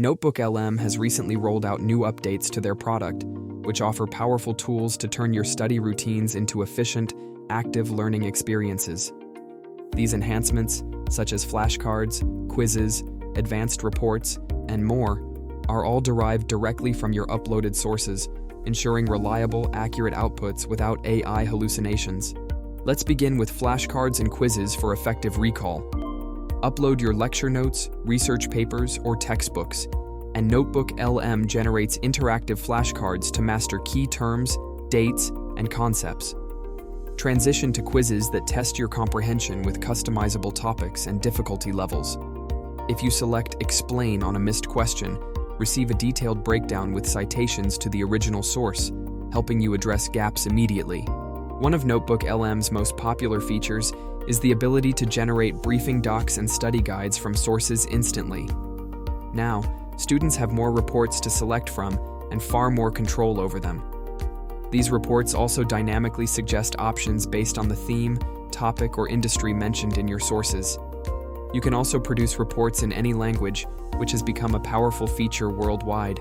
NotebookLM has recently rolled out new updates to their product, which offer powerful tools to turn your study routines into efficient, active learning experiences. These enhancements, such as flashcards, quizzes, advanced reports, and more, are all derived directly from your uploaded sources, ensuring reliable, accurate outputs without AI hallucinations. Let's begin with flashcards and quizzes for effective recall. Upload your lecture notes, research papers, or textbooks, and NotebookLM generates interactive flashcards to master key terms, dates, and concepts. Transition to quizzes that test your comprehension with customizable topics and difficulty levels. If you select Explain on a missed question, receive a detailed breakdown with citations to the original source, helping you address gaps immediately. One of NotebookLM's most popular features is the ability to generate briefing docs and study guides from sources instantly. Now, students have more reports to select from and far more control over them. These reports also dynamically suggest options based on the theme, topic, or industry mentioned in your sources. You can also produce reports in any language, which has become a powerful feature worldwide.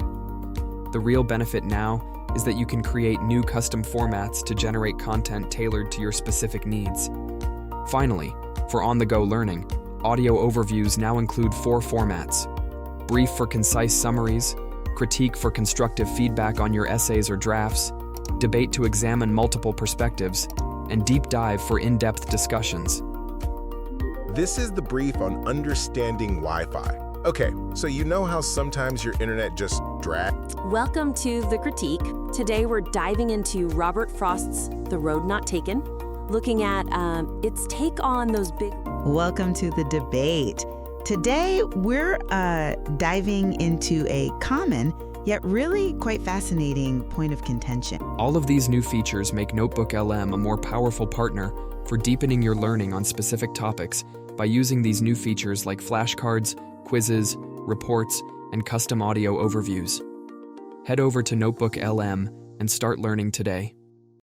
The real benefit now is that you can create new custom formats to generate content tailored to your specific needs. Finally, for on-the-go learning, audio overviews now include 4 formats: brief for concise summaries, critique for constructive feedback on your essays or drafts, debate to examine multiple perspectives, and deep dive for in-depth discussions. This is the brief on understanding Wi-Fi. Okay, so you know how sometimes your internet just drags? Welcome to The Critique. Today we're diving into Robert Frost's The Road Not Taken, looking at its take on those big... Welcome to the debate. Today we're diving into a common, yet really quite fascinating point of contention. All of these new features make NotebookLM a more powerful partner for deepening your learning on specific topics by using these new features like flashcards, quizzes, reports, and custom audio overviews. Head over to NotebookLM and start learning today.